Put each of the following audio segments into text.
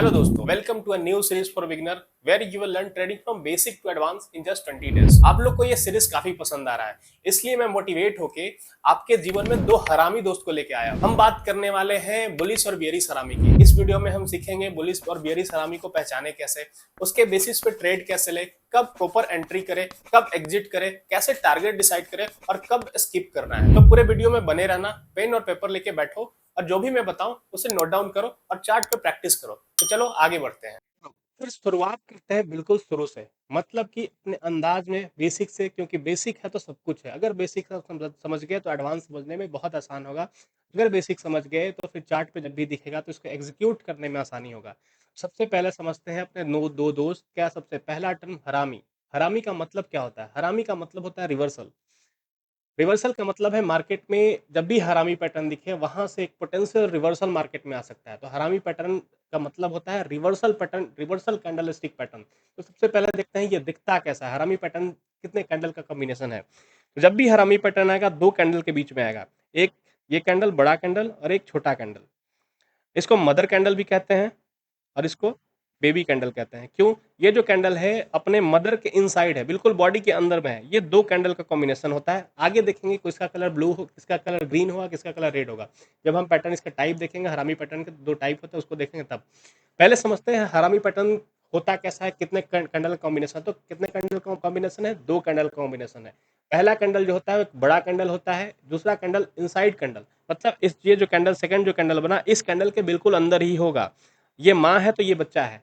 Hello दोस्तों, welcome to a new series for beginner where you will learn trading from basic to advance in just 20 days. आप लोग को ये series काफी पसंद आ रहा है, इसलिए मैं मोटिवेट होके आपके जीवन में दो हरामी दोस्त को लेके आया। हम बात करने वाले हैं बुलिस और बियरीज हरामी की। इस वीडियो में हम सीखेंगे बुलिस और बियरीज हरामी को पहचाने कैसे, उसके बेसिस पे ट्रेड कैसे ले, कब प्रॉपर एंट्री करे, कब एग्जिट करे, कैसे टारगेट डिसाइड करे और कब स्किप करना है। तो पूरे वीडियो में बने रहना, पेन और पेपर लेके बैठो और जो भी मैं बताऊं उसे नोट डाउन करो और चार्ट पे प्रैक्टिस करो। तो चलो आगे बढ़ते हैं। फिर शुरुआत करते हैं बिल्कुल शुरू से, मतलब कि अपने अंदाज में बेसिक से, क्योंकि बेसिक है तो सब कुछ है। अगर बेसिक समझ गए तो एडवांस समझने में बहुत आसान होगा। अगर बेसिक समझ गए तो फिर चार्ट पे जब भी दिखेगा तो इसको एग्जीक्यूट करने में आसानी होगा। सबसे पहले समझते हैं अपने दो दोस्त। क्या सबसे पहला टर्म हरामी। हरामी का मतलब क्या होता है? हरामी का मतलब होता है रिवर्सल। रिवर्सल का मतलब है मार्केट में जब भी हरामी पैटर्न दिखे वहां से एक पोटेंशियल रिवर्सल मार्केट में आ सकता है। तो हरामी पैटर्न का मतलब होता है reversal pattern, reversal candle stick pattern. तो सबसे पहले देखते हैं ये दिखता कैसा है। हरामी पैटर्न कितने कैंडल का कॉम्बिनेशन है। तो जब भी हरामी पैटर्न आएगा दो कैंडल के बीच में आएगा। एक ये कैंडल, बड़ा कैंडल, और एक छोटा कैंडल। इसको मदर कैंडल भी कहते हैं और इसको बेबी कैंडल कहते हैं। क्यों? ये जो कैंडल है अपने मदर के इनसाइड है, बिल्कुल बॉडी के अंदर में है। ये दो कैंडल का कॉम्बिनेशन होता है। आगे देखेंगे किसका कलर ब्लू हो, किसका कलर ग्रीन होगा, किसका कलर रेड होगा। जब हम पैटर्न इसका टाइप देखेंगे, हरामी पैटर्न के दो टाइप होते हैं, उसको देखेंगे तब। पहले समझते हैं हरामी पैटर्न होता कैसा है, कितने कैंडल कॉम्बिनेशन। तो कितने कैंडल का कॉम्बिनेशन है? दो कैंडल का कॉम्बिनेशन है। पहला कैंडल जो होता है एक बड़ा कैंडल होता है, दूसरा कैंडल इनसाइड कैंडल। मतलब इस ये जो कैंडल, सेकंड जो कैंडल बना, इस कैंडल के बिल्कुल अंदर ही होगा। ये माँ है तो ये बच्चा है।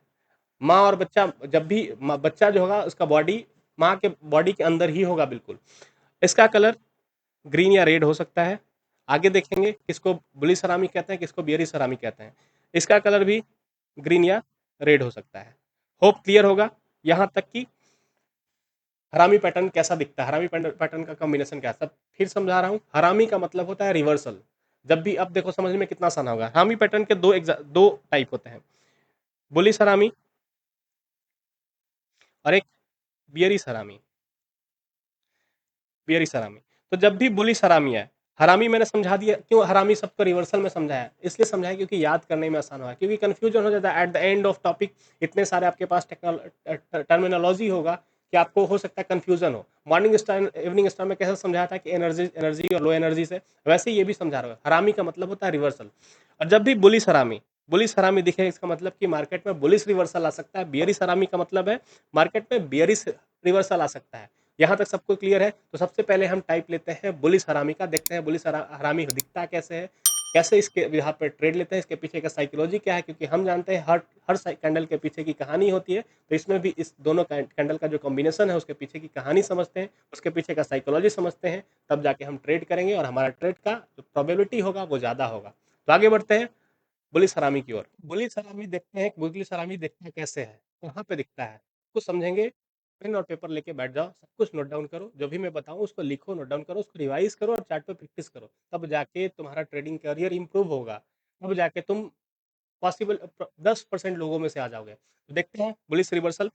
माँ और बच्चा, जब भी बच्चा जो होगा उसका बॉडी माँ के बॉडी के अंदर ही होगा बिल्कुल। इसका कलर ग्रीन या रेड हो सकता है। आगे देखेंगे किसको बुलिश हरामी कहते हैं, किसको बियरिश हरामी कहते हैं। इसका कलर भी ग्रीन या रेड हो सकता है। होप क्लियर होगा यहाँ तक कि हरामी पैटर्न कैसा दिखता है, हरामी पैटर्न का कॉम्बिनेशन क्या है। सब फिर समझा रहा हूँ। हरामी का मतलब होता है रिवर्सल। जब भी अब देखो समझने में कितना आसान होगा। हरामी पैटर्न के दो टाइप होते हैं, बुलिश हरामी और एक बियरिश हरामी। बियरिश हरामी। तो जब भी बुलिश हरामी है, हरामी मैंने समझा दिया। क्यों हरामी सबको रिवर्सल में समझाया? इसलिए समझाया क्योंकि याद करने में आसान हुआ, क्योंकि कंफ्यूजन हो जाता है at the end of topic. इतने सारे आपके पास टर्मिनोलॉजी होगा कि आपको हो सकता है कंफ्यूजन हो। मॉर्निंग स्टार इवनिंग स्टार में कैसे समझाया था कि एनर्जी एनर्जी और लो एनर्जी से, वैसे ये भी समझा रहा है। हरामी का मतलब होता है रिवर्सल। और जब भी बुलिश हरामी दिखे, इसका मतलब कि मार्केट में बुलिश रिवर्सल आ सकता है। बियरिश हरामी का मतलब है मार्केट में बियरिश रिवर्सल आ सकता है। यहाँ तक सबको क्लियर है? तो सबसे पहले हम टाइप लेते हैं बुलिश हरामी का। देखते हैं बुलिश हरामी दिखता कैसे है, कैसे इसके यहाँ पे ट्रेड लेते हैं, इसके पीछे का साइकोलॉजी क्या है। क्योंकि हम जानते हैं हर हर कैंडल के पीछे की कहानी होती है। तो इसमें भी इस दोनों कैंडल का जो कॉम्बिनेशन है उसके पीछे की कहानी समझते हैं, उसके पीछे का साइकोलॉजी समझते हैं, तब जाके हम ट्रेड करेंगे और हमारा ट्रेड का जो प्रोबेबिलिटी होगा वो ज़्यादा होगा। तो आगे बढ़ते हैं बुलिश हरामी की ओर। बुलिश हरामी देखते हैं, बुलिश हरामी देखता कैसे है, कहाँ पे दिखता है, कुछ समझेंगे। पेन और पेपर लेके बैठ जाओ, सब कुछ नोट डाउन करो। जो भी मैं बताऊं उसको लिखो, नोट डाउन करो, उसको रिवाइज करो और चार्ट पे प्रैक्टिस करो। तब जाके तुम्हारा ट्रेडिंग करियर इंप्रूव होगा। तब जाके तुम पॉसिबल 10% लोगों में से आ जाओगे। तो देखते हैं बुलिश रिवर्सल।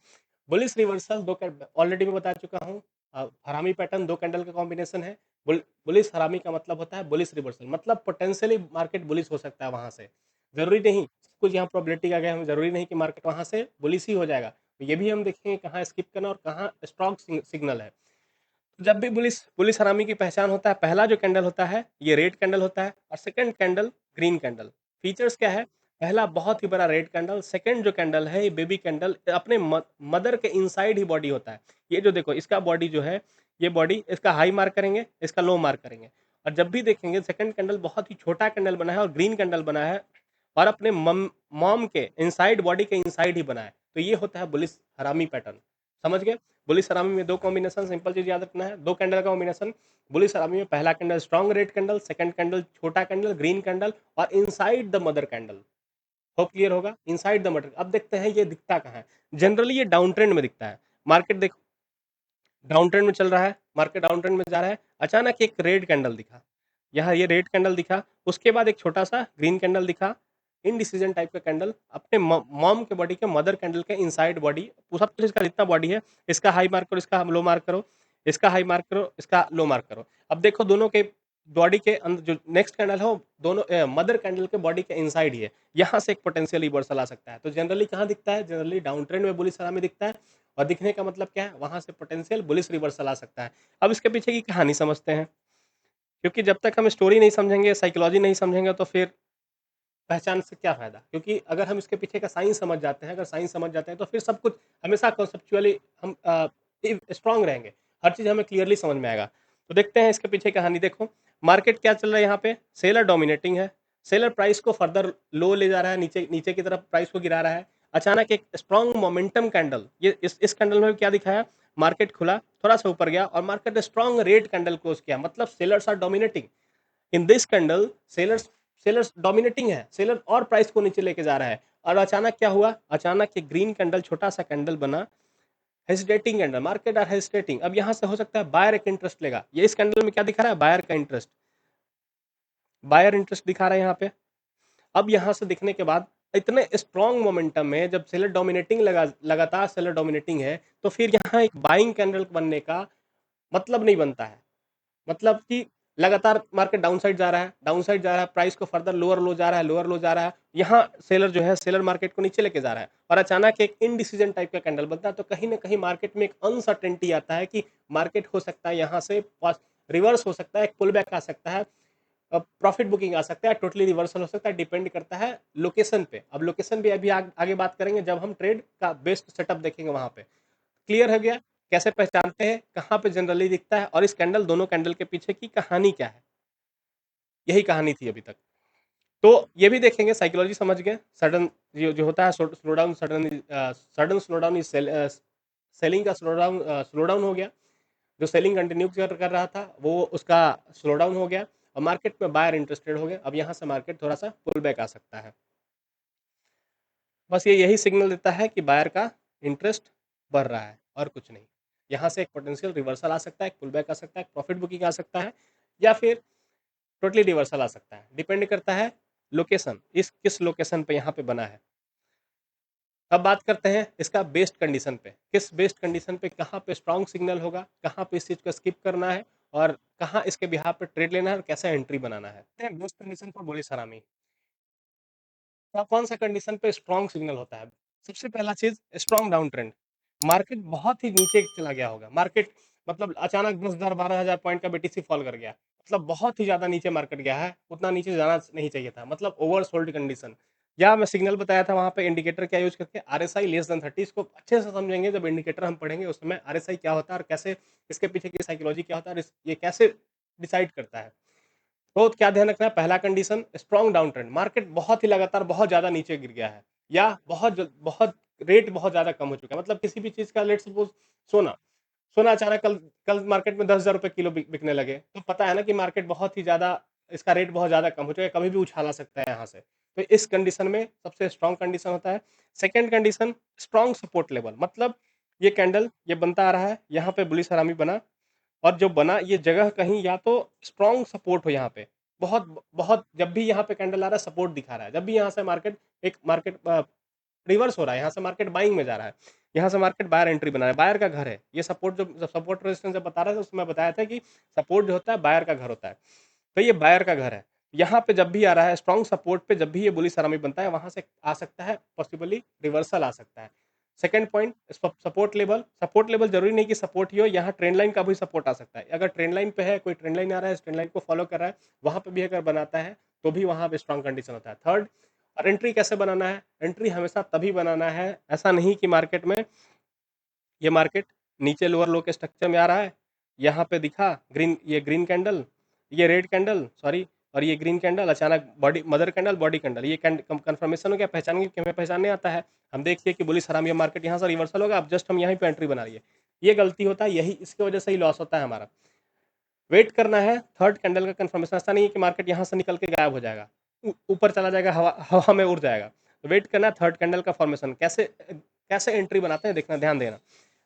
बुलिश रिवर्सल दो ऑलरेडी मैं बता चुका हूँ। हरामी पैटर्न दो कैंडल का कॉम्बिनेशन है। बुलिश हरामी का मतलब होता है बुलिश रिवर्सल, मतलब पोटेंशियली मार्केट बुलिश हो सकता है वहां से। जरूरी नहीं, कुछ यहाँ प्रोबेबिलिटी आ गया, हम जरूरी नहीं कि मार्केट वहां से बुलिश ही हो जाएगा। तो ये भी हम देखेंगे कहाँ स्किप करना और कहाँ स्ट्रॉन्ग सिग्नल है। तो जब भी बुलिश बुलिश हरामी की पहचान होता है, पहला जो कैंडल होता है ये रेड कैंडल होता है और second candle green candle. Features क्या है? पहला बहुत ही बड़ा रेड कैंडल, सेकंड जो कैंडल है ये बेबी कैंडल, अपने मदर के इनसाइड ही बॉडी होता है। ये जो देखो इसका बॉडी जो है, ये बॉडी इसका हाई मार्क करेंगे, इसका लो मार्क करेंगे। और जब भी देखेंगे सेकंड कैंडल बहुत ही छोटा कैंडल बना है और ग्रीन कैंडल बना है और अपने मॉम के इनसाइड बॉडी के इनसाइड ही बना है। तो ये होता है बुलिश हरामी पैटर्न। समझ गए? बुलिश हरामी में दो कॉम्बिनेशन, सिंपल चीज याद रखना है, दो कैंडल का कॉम्बिनेशन। बुलिश हरामी में पहला candle strong red candle, second candle छोटा कैंडल ग्रीन कैंडल और inside the mother candle. Hope clear होगा? Inside the mother. अब देखते हैं ये दिखता कहाँ है। जनरली ये डाउन ट्रेंड में दिखता है। मार्केट देखो डाउन ट्रेंड में चल रहा है, मार्केट डाउन ट्रेंड में जा रहा है, अचानक एक रेड कैंडल दिखा। यहाँ ये रेड कैंडल दिखा, उसके बाद एक छोटा सा ग्रीन कैंडल दिखा, इनडिसीजन टाइप का कैंडल अपने मॉम के बॉडी के, मदर कैंडल के इनसाइड बॉडी। सब कुछ इसका जितना बॉडी है, इसका हाई मार्क करो, इसका लो मार्क करो, इसका हाई मार्क करो, इसका लो मार्क करो। अब देखो दोनों के बॉडी के अंदर जो नेक्स्ट कैंडल है वो दोनों मदर कैंडल के बॉडी के इनसाइड ही है। यहाँ से एक पोटेंशियल रिवर्सल आ सकता है। तो जनरली कहाँ दिखता है? जनरली डाउन ट्रेंड में बुलिश सलामी दिखता है और दिखने का मतलब क्या है? वहाँ से पोटेंशियल बुलिश रिवर्सल आ सकता है। अब इसके पीछे की कहानी समझते हैं, क्योंकि जब तक हम स्टोरी नहीं समझेंगे, साइकोलॉजी नहीं समझेंगे तो फिर पहचान से क्या फ़ायदा? क्योंकि अगर हम इसके पीछे का साइंस समझ जाते हैं, अगर साइंस समझ जाते हैं तो फिर सब कुछ हमेशा कॉन्सेप्चुअली हम स्ट्रॉन्ग रहेंगे। हर चीज़ हमें क्लियरली समझ में आएगा। तो देखते हैं इसके पीछे कहानी देखो, मार्केट क्या चल रहा है यहाँ पे? सेलर डोमिनेटिंग है। सेलर प्राइस को फर्दर लो ले जा रहा है, नीचे नीचे की तरफ प्राइस को गिरा रहा है। अचानक एक स्ट्रॉन्ग मोमेंटम कैंडल, ये इस कैंडल में भी क्या दिखाया? मार्केट खुला, थोड़ा-सा ऊपर गया और मार्केट ने स्ट्रॉन्ग रेड कैंडल क्लोज़ किया, मतलब sellers are dominating. In this candle sellers sellers dominating है, सेलर और प्राइस को नीचे लेके जा रहा है और अचानक क्या हुआ? अचानक एक ग्रीन कैंडल, छोटा सा कैंडल बना, hesitating candle, market are hesitating. अब यहाँ से हो सकता है बायर एक इंटरेस्ट लेगा। ये इस कैंडल में क्या दिखा रहा है? बायर का इंटरेस्ट, बायर इंटरेस्ट दिखा रहा है यहाँ पे। अब यहाँ से दिखने के बाद इतने स्ट्रॉन्ग मोमेंटम में जब सेलर डोमिनेटिंग लगातार सेलर डोमिनेटिंग है, तो फिर यहाँ एक बाइंग कैंडल बनने का मतलब नहीं बनता है। मतलब कि लगातार मार्केट डाउन साइड जा रहा है, डाउन साइड जा रहा है, प्राइस को फर्दर लोअर लो जा रहा है, लोअर लो जा रहा है। यहाँ सेलर जो है, सेलर मार्केट को नीचे लेके जा रहा है और अचानक एक इनडिसीजन टाइप का कैंडल बनता है, तो कहीं न कहीं मार्केट में एक अनसर्टेनिटी आता है कि मार्केट हो सकता है यहाँ से रिवर्स हो सकता है, एक पुल बैक आ सकता है, प्रॉफिट बुकिंग आ सकता है, टोटली रिवर्सल हो सकता है, डिपेंड करता है लोकेशन पे। अब लोकेशन भी अभी आगे बात करेंगे जब हम ट्रेड का बेस्ट सेटअप देखेंगे वहाँ पे। क्लियर हो गया? कैसे पहचानते हैं, कहाँ पे जनरली दिखता है और इस कैंडल, दोनों कैंडल के पीछे की कहानी क्या है? यही कहानी थी अभी तक। तो ये भी देखेंगे, साइकोलॉजी समझ गए, सडन जो जो होता है slow down, sudden slow down is selling का स्लो डाउन हो गया। जो सेलिंग कंटिन्यू कर रहा था वो उसका स्लो डाउन हो गया और मार्केट में बायर इंटरेस्टेड हो गया। अब यहाँ से मार्केट थोड़ा-सा पुल बैक आ सकता है। बस ये यही सिग्नल देता है कि बायर का इंटरेस्ट बढ़ रहा है और कुछ नहीं। यहाँ से एक पोटेंशियल रिवर्सल आ सकता है, एक पुल बैक आ सकता है, एक प्रॉफिट बुकिंग आ सकता है या फिर टोटली रिवर्सल आ सकता है। डिपेंड करता है लोकेशन, इस किस लोकेशन पे यहाँ पे बना है। अब बात करते हैं इसका बेस्ड कंडीशन पे। किस बेस्ड कंडीशन पे, कहाँ पे स्ट्रॉन्ग सिग्नल होगा, कहाँ पे इस चीज़ को स्किप करना है और कहाँ इसके बिहाफ पे ट्रेड लेना है और कैसे एंट्री बनाना है। बेस्ड कंडीशन पर बोली सलामी। तो कौन-सा कंडीशन पे स्ट्रॉन्ग सिग्नल होता है? सबसे पहला चीज़, स्ट्रॉन्ग डाउन ट्रेंड। मार्केट बहुत ही नीचे चला गया होगा। मार्केट मतलब अचानक 10,000 12,000 पॉइंट का बीटीसी फॉल कर गया। मतलब बहुत ही ज़्यादा नीचे मार्केट गया है, उतना नीचे जाना नहीं चाहिए था। मतलब ओवरसोल्ड कंडीशन। या मैं सिग्नल बताया था वहाँ पे, इंडिकेटर क्या यूज़ करके, आरएसआई लेस देन 30। इसको अच्छे से समझेंगे जब इंडिकेटर हम पढ़ेंगे उस समय, आरएसआई क्या होता है और कैसे इसके पीछे की साइकोलॉजी क्या होता है और ये कैसे डिसाइड करता है। तो क्या ध्यान रखना है? पहला condition, strong down trend. Market बहुत ही लगातार बहुत ज़्यादा नीचे गिर गया है या बहुत रेट बहुत ज़्यादा कम हो चुका है। मतलब किसी भी चीज़ का, लेट्स सपोज़ सोना, सोना अचानक कल कल मार्केट में 10,000 रुपए किलो बिकने लगे, तो पता है ना कि मार्केट बहुत ही ज़्यादा, इसका रेट बहुत ज़्यादा कम हो चुका है, कभी भी उछाला सकता है यहाँ से। तो इस कंडीशन में सबसे स्ट्रॉन्ग कंडीशन होता है। Second condition, strong support level. मतलब ये कैंडल ये बनता आ रहा है, यहाँ पे बुलिश हरामी बना और जो बना ये जगह कहीं या तो स्ट्रॉन्ग सपोर्ट हो यहाँ पे। बहुत बहुत जब भी यहाँ पे कैंडल आ रहा है सपोर्ट दिखा रहा है। जब भी यहाँ से मार्केट रिवर्स हो रहा है, यहाँ से मार्केट बाइंग में जा रहा है। यहाँ से मार्केट बायर एंट्री बना रहा है, बायर का घर है। ये सपोर्ट, जब सपोर्ट रेजिस्टेंस जब बता रहा था उसमें बताया था कि सपोर्ट जो होता है बायर का घर होता है। तो ये बायर का घर है। यहाँ पे जब भी आ रहा है स्ट्रॉन्ग सपोर्ट पे, जब भी ये बुलिश हरामी बनता है वहाँ से आ सकता है, पॉसिबली रिवर्सल आ सकता है। सेकंड पॉइंट, सपोर्ट लेवल जरूरी नहीं कि सपोर्ट ही हो, यहाँ ट्रेंड लाइन का भी सपोर्ट आ सकता है। अगर ट्रेंड लाइन पे है, कोई ट्रेंड लाइन आ रहा है, ट्रेंड लाइन को फॉलो कर रहा है, वहाँ पे भी अगर बनाता है तो भी वहाँ पे स्ट्रॉन्ग कंडीशन होता है। थर्ड, और एंट्री कैसे बनाना है? एंट्री हमेशा तभी बनाना है, ऐसा नहीं कि मार्केट में, ये मार्केट नीचे लोअर लो के स्ट्रक्चर में आ रहा है, यहाँ पे दिखा ग्रीन, ये ग्रीन कैंडल, ये रेड कैंडल सॉरी, और ये ग्रीन कैंडल, अचानक body, mother candle, body candle, ये कंफर्मेशन हो गया, पहचान के हमें पहचानने आता है। हम देखिए कि बुलिश हराम, ये मार्केट यहाँ से रिवर्सल होगा, अब जस्ट हम यहीं पे एंट्री बना रही है। ये गलती होता है, यही इसकी वजह से ही लॉस होता है हमारा। वेट करना है थर्ड कैंडल का कंफर्मेशन। ऐसा नहीं है कि मार्केट यहाँ से निकल के गायब हो जाएगा, ऊपर चला जाएगा, हवा हवा में उड़ जाएगा। तो वेट करना है थर्ड कैंडल का फॉर्मेशन। कैसे कैसे एंट्री बनाते हैं देखना, ध्यान देना।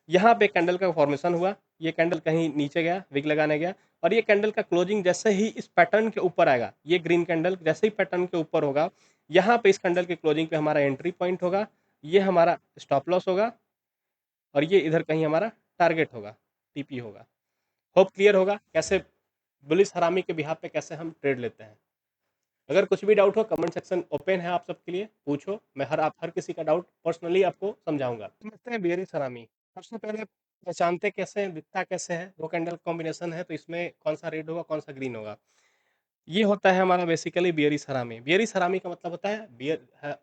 यहाँ पे कैंडल का फॉर्मेशन हुआ, ये कैंडल कहीं नीचे गया, विग लगाने गया, और ये कैंडल का क्लोजिंग जैसे ही इस पैटर्न के ऊपर आएगा, ये ग्रीन कैंडल जैसे ही पैटर्न के ऊपर होगा, यहाँ पे इस कैंडल के क्लोजिंग पे हमारा एंट्री पॉइंट होगा, ये हमारा स्टॉप लॉस होगा और ये इधर कहीं हमारा टारगेट होगा, टीपी होगा। होप क्लियर होगा कैसे बुलिश हरामी के बिहाफ पे कैसे हम ट्रेड लेते हैं। अगर कुछ भी डाउट हो कमेंट सेक्शन ओपन है आप सबके लिए, पूछो। मैं हर किसी का डाउट पर्सनली आपको समझाऊँगा। समझते हैं बेयरिश हरामी। सबसे पहले पहचानते कैसे हैं, दिखता कैसे है? 2 कैंडल कॉम्बिनेशन है तो इसमें कौन-सा रेड होगा, कौन-सा ग्रीन होगा। ये होता है हमारा बेसिकली बियरिश हरामी। बियरिश हरामी का मतलब होता है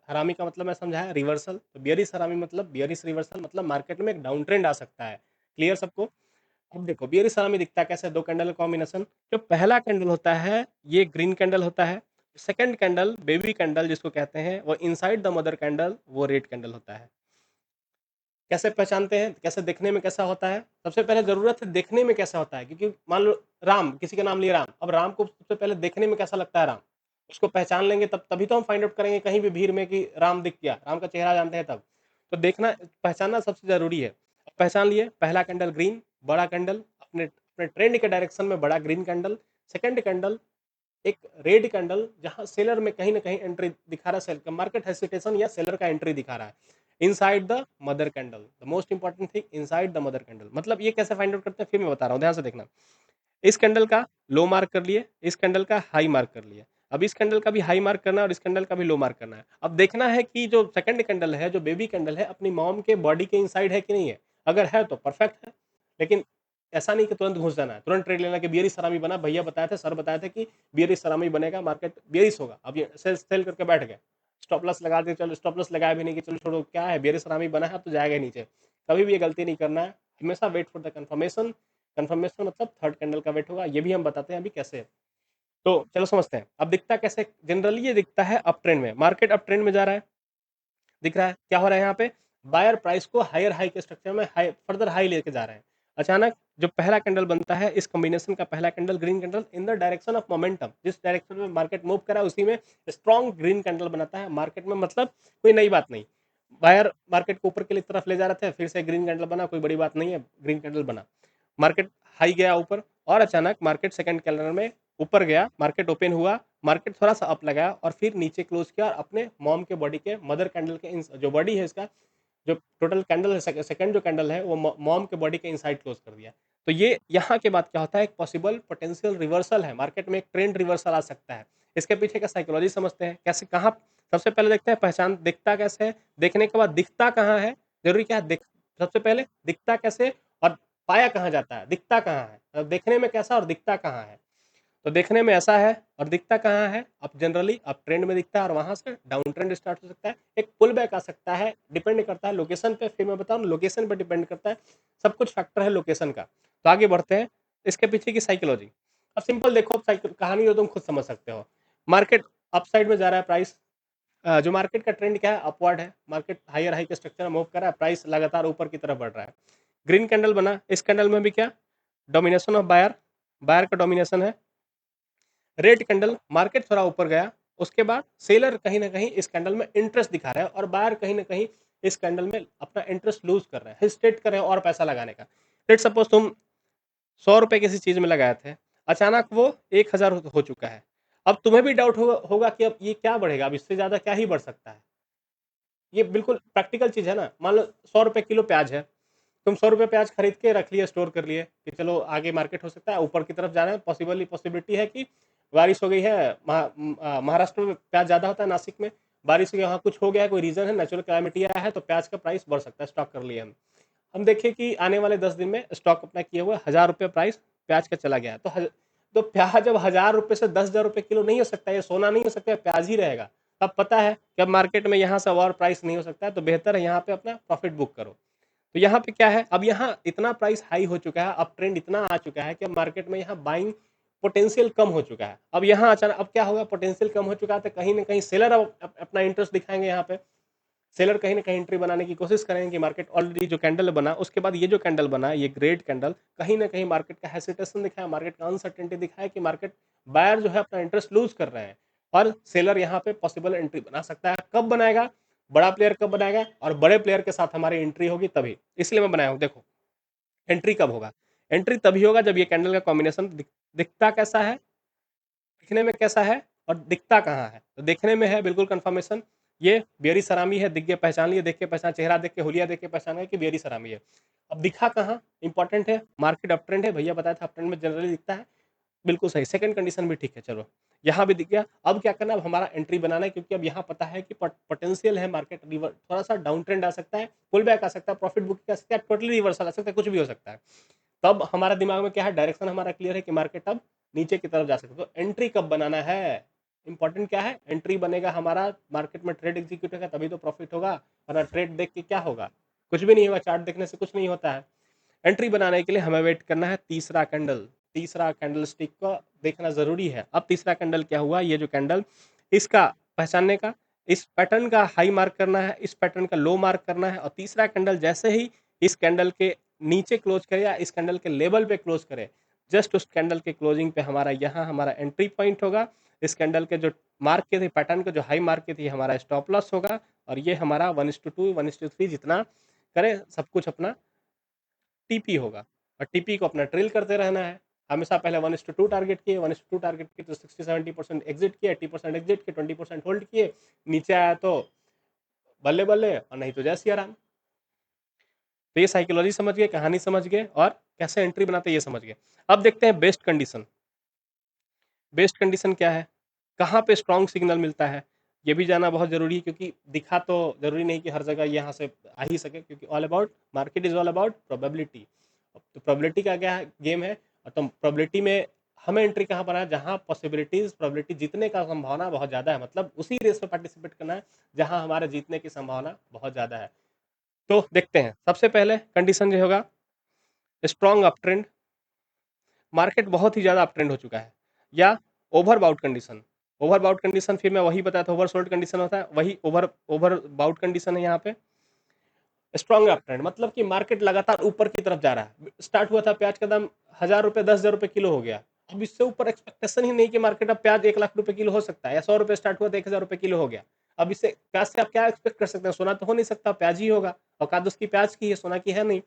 हरामी का मतलब मैं समझाया रिवर्सल। तो बियरिश हरामी मतलब बियरिश रिवर्सल मतलब मार्केट में एक डाउन ट्रेंड आ सकता है। क्लियर सबको? अब देखो बियरिश सलामी दिखता कैसे है, 2 कैंडल का कॉम्बिनेशन। जो पहला कैंडल होता है ये ग्रीन कैंडल होता है। सेकंड कैंडल बेबी कैंडल जिसको कहते हैं वो इनसाइड द मदर कैंडल वो रेड कैंडल होता है। कैसे पहचानते हैं? कैसे देखने में कैसा होता है? सबसे पहले ज़रूरत है देखने में कैसा होता है क्योंकि मान लो राम, किसी का नाम लिया राम। अब राम को सबसे पहले देखने में कैसा लगता है राम? उसको पहचान लेंगे तब तभी तो हम फाइंड आउट करेंगे कहीं भी भीड़ में कि राम दिख गया, राम का चेहरा जानते हैं तब। तो देखना पहचानना सबसे ज़रूरी है। पहचान लिए पहला कैंडल ग्रीन, बड़ा कैंडल अपने अपने ट्रेंड के डायरेक्शन में बड़ा ग्रीन कैंडल, सेकंड कैंडल एक रेड कैंडल जहां सेलर में कहीं न कहीं एंट्री दिखा रहा है सेल का मार्केट हेसिटेशन या सेलर का एंट्री दिखा रहा है। Inside the mother candle, the most important thing inside the mother candle मतलब ये कैसे फाइंड आउट करते हैं फिर मैं बता रहा हूँ, ध्यान से देखना। इस कैंडल का लो मार्क कर लिए, इस कैंडल का हाई मार्क कर लिए। अब इस कैंडल का भी हाई मार्क करना है और इस कैंडल का भी लो मार्क करना है। अब देखना है कि जो सेकंड कैंडल है, जो बेबी कैंडल है, अपनी मॉम के बॉडी के इनसाइड है कि नहीं है। अगर है तो परफेक्ट है, लेकिन ऐसा नहीं कि तुरंत घुस जाना है, तुरंत ट्रेड लेना कि बियरिश सलामी बना, भैया बताए थे, सर बताए थे कि बियरिश सलामी बनेगा, मार्केट बियरिश होगा। अब ये सेल सेल करके बैठ गए। स्टॉप लॉस लगा दिए, चलो स्टॉप लॉस लगाया भी नहीं कि चलो छोड़ो क्या है बियरिश सलामी बना है अब तो जाएगा ही नीचे। कभी भी ये गलती नहीं करना है। हमेशा wait for the confirmation. Confirmation मतलब थर्ड कैंडल का वेट होगा, ये भी हम बताते हैं अभी कैसे है। तो चलो समझते हैं। अब दिखता कैसे जनरली ये दिखता है अप ट्रेंड में, मार्केट अप ट्रेंड में जा रहा है, दिख रहा है क्या हो रहा है यहाँ पे बायर प्राइस को हायर हाई के स्ट्रक्चर में हाई फर्दर हाई लेके जा रहे हैं। अचानक जो पहला कैंडल बनता है इस कॉम्बिनेशन का पहला candle green candle in the direction of momentum, जिस डायरेक्शन में मार्केट मूव करा है उसी में स्ट्रॉन्ग ग्रीन कैंडल बनाता है मार्केट में। मतलब कोई नई बात नहीं, बायर मार्केट को ऊपर के लिए तरफ ले जा रहे थे, फिर से ग्रीन कैंडल बना, कोई बड़ी बात नहीं है, ग्रीन कैंडल बना, मार्केट हाई गया ऊपर और अचानक मार्केट सेकंड कैंडल में ऊपर गया, मार्केट ओपन हुआ, मार्केट थोड़ा सा अप लगाया और फिर नीचे क्लोज किया और अपने मॉम के बॉडी के मदर कैंडल के जो बॉडी है इसका, जो टोटल कैंडल है सेकंड जो कैंडल है वो मॉम के बॉडी के इनसाइड क्लोज कर दिया। तो ये यहाँ के बाद क्या होता है, एक पॉसिबल पोटेंशियल रिवर्सल है, मार्केट में एक ट्रेंड रिवर्सल आ सकता है। इसके पीछे का साइकोलॉजी समझते हैं कैसे कहाँ। सबसे पहले देखते हैं पहचान दिखता कैसे है, देखने के बाद दिखता कहाँ है, जरूरी क्या है सबसे पहले दिखता कैसे और पाया कहाँ जाता है, दिखता कहाँ है, मतलब देखने में कैसा और दिखता कहाँ है। तो देखने में ऐसा है और दिखता कहाँ है, अब जनरली अब ट्रेंड में दिखता है और वहां से डाउन ट्रेंड स्टार्ट हो सकता है, एक पुल बैक आ सकता है, डिपेंड करता है लोकेशन पे। फिर मैं बताऊँ लोकेशन पे डिपेंड करता है, सब कुछ फैक्टर है लोकेशन का। तो आगे बढ़ते हैं इसके पीछे की साइकोलॉजी। अब सिंपल देखो, अब कहानी तो तुम खुद समझ सकते हो। मार्केट अप साइड में जा रहा है, प्राइस जो मार्केट का ट्रेंड क्या है, अपवर्ड है, मार्केट हायर हाई के स्ट्रक्चर में मूव कर रहा है, प्राइस लगातार ऊपर की तरफ बढ़ रहा है। ग्रीन कैंडल बना, इस कैंडल में भी क्या डोमिनेशन ऑफ बायर, बायर का डोमिनेशन है। रेड कैंडल मार्केट थोड़ा ऊपर गया, उसके बाद सेलर कहीं ना कहीं इस कैंडल में इंटरेस्ट दिखा रहा है और बायर कहीं ना कहीं इस कैंडल में अपना इंटरेस्ट लूज कर रहे हैं, हेजिटेट कर रहे हैं और पैसा लगाने का। लेट सपोज तुम 100 रुपए किसी चीज में लगाए थे, अचानक वो 1000 हो चुका है। अब तुम्हें भी डाउट होगा कि अब ये क्या बढ़ेगा, अब इससे ज्यादा क्या ही बढ़ सकता है। ये बिल्कुल प्रैक्टिकल चीज है ना। मान लो 100 रुपए किलो प्याज है, तुम 100 रुपए प्याज खरीद के रख लिए, स्टोर कर लिए कि चलो आगे मार्केट हो सकता है ऊपर की तरफ जाना है, पॉसिबिलिटी है कि बारिश हो गई है। महाराष्ट्र में प्याज ज़्यादा होता है, नासिक में बारिश हो गई, वहाँ कुछ हो गया है, कोई रीज़न है, नेचुरल कैलामिटी आया है, तो प्याज का प्राइस बढ़ सकता है, स्टॉक कर लिए हम देखिए कि आने वाले 10 दिन में स्टॉक अपना किए हुए 1000 रुपये प्राइस प्याज का चला गया है। तो प्याज जब 1000 रुपये से 10,000 रुपये किलो नहीं हो सकता, ये सोना नहीं हो सकता, ये प्याज ही रहेगा। तब पता है कि अब मार्केट में यहाँ से और प्राइस नहीं हो सकता है, तो बेहतर है यहाँ पे अपना प्रॉफिट बुक करो। तो यहाँ पे क्या है, अब यहाँ इतना प्राइस हाई हो चुका है, अब ट्रेंड इतना आ चुका है कि अब मार्केट में यहाँ बाइंग पोटेंशियल कम हो चुका है। अब यहाँ अचानक अब क्या होगा, पोटेंशियल कम हो चुका है तो कहीं ना कहीं सेलर अब अपना इंटरेस्ट दिखाएंगे। यहाँ पे सेलर कहीं ना कहीं एंट्री बनाने की कोशिश करेंगे कि मार्केट ऑलरेडी जो कैंडल बना उसके बाद ये जो कैंडल बना ये ग्रेड कैंडल कहीं ना कहीं मार्केट का हेसिटेशन दिखाया, मार्केट का अनसर्टेनिटी दिखाया कि मार्केट बायर जो है अपना इंटरेस्ट लूज कर रहे हैं और सेलर यहाँ पे पॉसिबल एंट्री बना सकता है। कब बनाएगा, बड़ा प्लेयर कब बनाएगा और बड़े प्लेयर के साथ हमारी एंट्री होगी तभी, इसलिए मैं बनाया हूँ। देखो एंट्री कब होगा, एंट्री तभी होगा जब ये कैंडल का कॉम्बिनेशन दिखता कैसा है, दिखने में कैसा है और दिखता कहाँ है। तो देखने में है बिल्कुल कंफर्मेशन, ये बियरी सरामी है, दिख गया पहचान लिए, देख के पहचान, चेहरा देख के हुलिया देख के पहचान गया कि बियरी सरामी है। अब दिखा कहाँ इंपॉर्टेंट है, मार्केट अप ट्रेंड है, भैया बताया था अप ट्रेंड में जनरली दिखता है। बिल्कुल सही, सेकंड कंडीशन भी ठीक है, चलो। यहाँ भी दिख गया, अब क्या करना है, अब हमारा एंट्री बनाना है क्योंकि अब यहाँ पता है कि पोटेंशियल है मार्केट रिवर थोड़ा-सा डाउन ट्रेंड आ सकता है, पुल बैक आ सकता है, प्रॉफिट बुकिंग आ सकता है, टोटली रिवर्सल आ सकता है, कुछ भी हो सकता है। तब हमारा दिमाग में क्या है, डायरेक्शन हमारा क्लियर है कि मार्केट अब नीचे की तरफ जा सकता है। तो एंट्री कब बनाना है? इंपॉर्टेंट क्या है? एंट्री बनेगा हमारा, मार्केट में ट्रेड एग्जीक्यूट होगा तभी तो प्रॉफिट होगा, वरना ट्रेड देख के क्या होगा? कुछ भी नहीं होगा, चार्ट देखने से कुछ नहीं होता है। एंट्री बनाने के लिए हमें वेट करना है तीसरा कैंडल, तीसरा कैंडल स्टिक को देखना ज़रूरी है। अब तीसरा कैंडल क्या हुआ, ये जो कैंडल, इसका पहचानने का, इस पैटर्न का हाई मार्क करना है, इस पैटर्न का लो मार्क करना है और तीसरा कैंडल जैसे ही इस कैंडल के नीचे क्लोज करे या इस कैंडल के लेवल पे क्लोज करे, जस्ट उस कैंडल के क्लोजिंग पे हमारा यहाँ हमारा एंट्री पॉइंट होगा। इस कैंडल के जो मार्क की थी, पैटर्न के जो हाई मार्क की थी, हमारा स्टॉप लॉस होगा और ये हमारा 1:2 1:3 जितना करे सब कुछ अपना टीपी होगा और टीपी को अपना ट्रेल करते रहना है। हमेशा पहले 1:2 टारगेट किए, 1:2 टारगेट किए तो 60-70% एग्जिट किए, 80% एग्जिट किए, 20% होल्ड किए, नीचे आया तो बल्ले बल्ले और नहीं तो जय सिया राम। तो ये साइकोलॉजी समझ गए, कहानी समझ गए और कैसे एंट्री बनाते हैं ये समझ गए। अब देखते हैं बेस्ट कंडीशन। बेस्ट कंडीशन क्या है, कहाँ पे स्ट्रॉन्ग सिग्नल मिलता है, ये भी जानना बहुत ज़रूरी है क्योंकि दिखा तो ज़रूरी नहीं कि हर जगह यहाँ से आ ही सके, क्योंकि all about market is all about probability. तो प्रोबेबिलिटी का क्या गेम है, और तो प्रोबेबिलिटी में हमें एंट्री कहाँ पर है, जहाँ पॉसिबिलिटीज प्रोबेबिलिटी जीतने का संभावना बहुत ज़्यादा है, मतलब उसी रेस में पार्टिसिपेट करना है जहाँ हमारे जीतने की संभावना बहुत ज़्यादा है। तो देखते हैं, सबसे पहले कंडीशन जो होगा स्ट्रॉन्ग अप ट्रेंड, मार्केट बहुत ही ज़्यादा अप ट्रेंड हो चुका है, या ओवरबाउट कंडीशन। ओवरबाउट कंडीशन फिर मैं वही बताया था, ओवरसोल्ड कंडीशन होता है, वही ओवरबाउट कंडीशन है यहाँ पे। स्ट्रॉन्ग अप ट्रेंड मतलब कि मार्केट लगातार ऊपर की तरफ जा रहा है। स्टार्ट हुआ था प्याज का दाम 1000 रुपए 10,000 रुपए किलो हो गया, अब इससे ऊपर एक्सपेक्टेशन ही नहीं कि मार्केट अब प्याज 1 लाख रुपए किलो हो सकता है, या 100 रुपए स्टार्ट हुआ तो 1000 रुपए किलो हो गया। अब इससे प्याज से आप क्या एक्सपेक्ट कर सकते हैं, सोना तो हो नहीं सकता, प्याज ही होगा, औकात उसकी प्याज की है, सोना की है नहीं।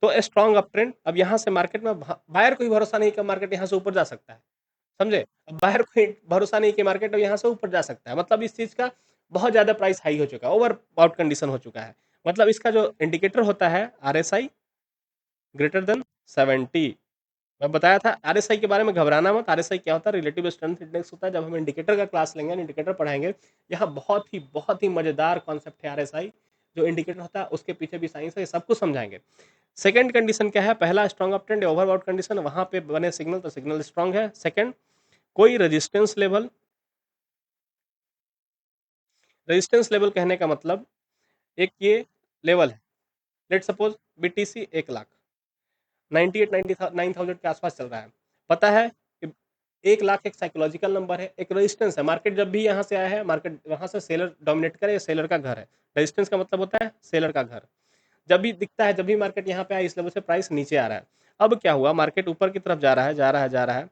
तो स्ट्रॉन्ग अप ट्रेंड, अब यहाँ से मार्केट में बायर को ही भरोसा नहीं कि मार्केट यहाँ से ऊपर जा सकता है, समझे? अब बाहर कोई भरोसा नहीं कि मार्केट अब यहाँ से ऊपर जा सकता है, मतलब इस चीज़ का बहुत ज़्यादा प्राइस हाई हो चुका है, ओवर आउट कंडीशन हो चुका है। मतलब इसका जो इंडिकेटर होता है आरएसआई ग्रेटर देन 70। मैं बताया था आरएसआई के बारे में घबराना मत, आरएसआई क्या होता है, रिलेटिव स्ट्रेंथ इंडेक्स होता है। जब हम इंडिकेटर का क्लास लेंगे, इंडिकेटर पढ़ाएँगे, यहाँ बहुत ही मज़ेदार कॉन्सेप्ट है आरएसआई, जो इंडिकेटर होता है उसके पीछे भी साइंस है, ये सब कुछ समझाएँगे। सेकंड कंडीशन क्या है, पहला स्ट्रॉन्ग अप ट्रेंड ओवरआउट कंडीशन, वहाँ पे बने सिग्नल तो सिग्नल स्ट्रॉन्ग है। सेकंड, कोई रेजिस्टेंस लेवल कहने का मतलब एक ये लेवल है, लेट्स सपोज बीटीसी 1 लाख 98 9000 के आसपास चल रहा है, पता है कि 1 लाख एक साइकोलॉजिकल नंबर है, एक रेजिस्टेंस है। मार्केट जब भी यहाँ से आया है, मार्केट वहाँ से सेलर डोमिनेट करे, ये सेलर का घर है। रेजिस्टेंस का मतलब होता है सेलर का घर। जब भी दिखता है, जब भी मार्केट यहाँ पे आया, इस लेवल से प्राइस नीचे आ रहा है। अब क्या हुआ, मार्केट ऊपर की तरफ जा रहा है, जा रहा है, जा रहा है,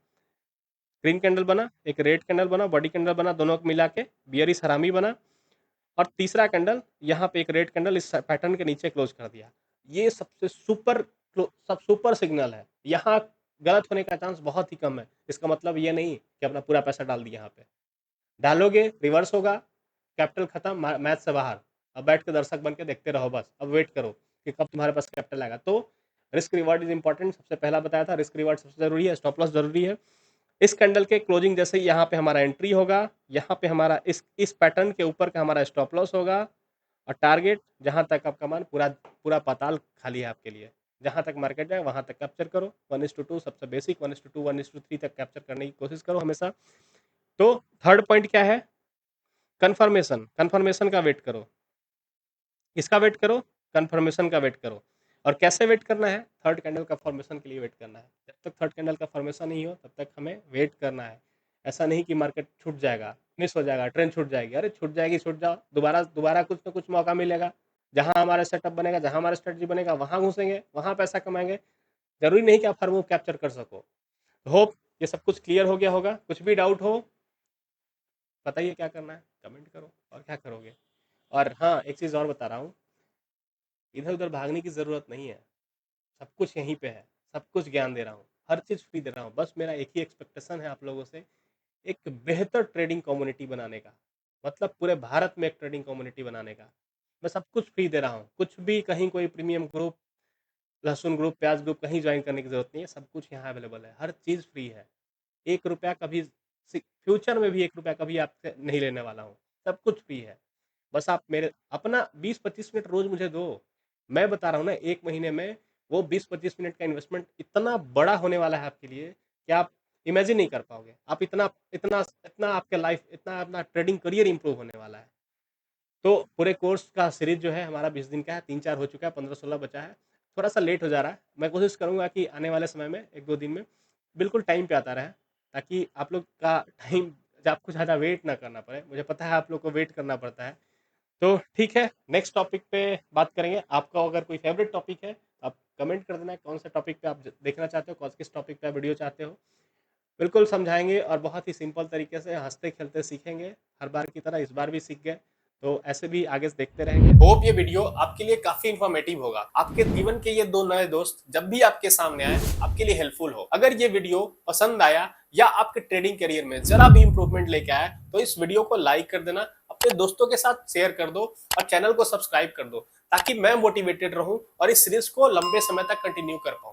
ग्रीन कैंडल बना, एक रेड कैंडल बना, बॉडी कैंडल बना, दोनों को मिला के बियरिश हरामी बना, और तीसरा कैंडल यहाँ पे एक रेड कैंडल इस पैटर्न के नीचे क्लोज कर दिया। ये सबसे सब सुपर सिग्नल है, यहाँ गलत होने का चांस बहुत ही कम है। इसका मतलब ये नहीं कि अपना पूरा पैसा डाल दिया यहाँ पे, डालोगे रिवर्स होगा, कैपिटल खत्म, मैच से बाहर। अब बैठ के दर्शक बन के देखते रहो बस, अब वेट करो कि कब तुम्हारे पास कैपिटल आएगा। तो रिस्क रिवार्ड इज इंपॉर्टेंट, सबसे पहला बताया था, रिस्क रिवार्ड सबसे जरूरी है, स्टॉप लॉस जरूरी है। इस कैंडल के क्लोजिंग जैसे ही यहाँ पे हमारा एंट्री होगा, यहाँ पे हमारा इस पैटर्न के ऊपर का हमारा स्टॉप लॉस होगा, और टारगेट जहाँ तक आपका मान पूरा पूरा पाताल खाली है आपके लिए, जहाँ तक मार्केट जाए वहाँ तक कैप्चर करो। 1:2 सबसे बेसिक, 1:2 1:3 तक कैप्चर करने की कोशिश करो हमेशा। तो थर्ड पॉइंट क्या है, कन्फर्मेशन, कन्फर्मेशन का वेट करो। किसका वेट करो, कन्फर्मेशन का वेट करो। और कैसे वेट करना है, थर्ड कैंडल का फॉर्मेशन के लिए वेट करना है। जब तक थर्ड कैंडल का फॉर्मेशन नहीं हो तब तक हमें वेट करना है। ऐसा नहीं कि मार्केट छूट जाएगा, मिस हो जाएगा, ट्रेंड छूट जाएगी, अरे छूट जाएगी, छूट जाओ, दोबारा दोबारा कुछ ना कुछ मौका मिलेगा। जहाँ हमारा सेटअप बनेगा, जहाँ हमारा स्ट्रेटजी बनेगा, वहाँ घुसेंगे, वहाँ पैसा कमाएंगे। जरूरी नहीं कि आप हर मूव कैप्चर कर सको। होप ये सब कुछ क्लियर हो गया होगा। कुछ भी डाउट हो बताइए, क्या करना है कमेंट करो, और क्या करोगे। और हाँ, एक चीज़ और बता रहा हूँ, इधर उधर भागने की ज़रूरत नहीं है, सब कुछ यहीं पे है, सब कुछ ज्ञान दे रहा हूँ, हर चीज़ फ्री दे रहा हूँ। बस मेरा एक ही एक्सपेक्टेशन है आप लोगों से, एक बेहतर ट्रेडिंग कम्युनिटी बनाने का, मतलब पूरे भारत में एक ट्रेडिंग कम्युनिटी बनाने का। मैं सब कुछ फ्री दे रहा हूँ, कुछ भी कहीं कोई प्रीमियम ग्रुप, लहसुन ग्रुप, प्याज ग्रुप कहीं ज्वाइन करने की ज़रूरत नहीं है, सब कुछ यहाँ अवेलेबल है, हर चीज़ फ्री है। 1 रुपया कभी फ्यूचर में भी 1 रुपया कभी आपसे नहीं लेने वाला हूँ। सब कुछ फ्री है। बस आप मेरे अपना 20-25 मिनट रोज़ मुझे दो। मैं बता रहा हूँ ना 1 महीने में वो 20-25 मिनट का इन्वेस्टमेंट इतना बड़ा होने वाला है आपके लिए कि आप इमेजिन नहीं कर पाओगे। आप इतना इतना इतना आपका लाइफ इतना अपना ट्रेडिंग करियर इंप्रूव होने वाला है। तो पूरे कोर्स का सीरीज़ जो है हमारा 20 दिन का है, 3-4 हो चुका है, 15-16 बचा है। थोड़ा-सा लेट हो जा रहा है। मैं कोशिश करूँगा कि आने वाले समय में 1-2 दिन में बिल्कुल टाइम पे आता रहे, ताकि आप लोग का टाइम आपको ज़्यादा वेट ना करना पड़े। मुझे पता है आप लोग को वेट करना पड़ता है। तो ठीक है, नेक्स्ट टॉपिक पे बात करेंगे। आपका अगर कोई फ़ेवरेट टॉपिक है, आप कमेंट कर देना कौन-सा टॉपिक पे आप देखना चाहते हो, कौन किस टॉपिक पे आप वीडियो चाहते हो। बिल्कुल समझाएँगे और बहुत ही सिंपल तरीके से हँसते-खेलते सीखेंगे। हर बार की तरह इस बार भी सीख गए, तो ऐसे भी आगे से देखते रहेंगे। होप ये वीडियो आपके लिए काफ़ी इन्फॉर्मेटिव होगा। आपके जीवन के ये 2 नए दोस्त जब भी आपके सामने आए, आपके लिए हेल्पफुल हो। अगर ये वीडियो पसंद आया या आपके ट्रेडिंग करियर में ज़रा भी इम्प्रूवमेंट लेके आया, तो इस वीडियो को लाइक कर देना, अपने दोस्तों के साथ शेयर कर दो और चैनल को सब्सक्राइब कर दो, ताकि मैं मोटिवेटेड रहूँ और इस सीरीज़ को लंबे समय तक कंटिन्यू कर पाऊँ।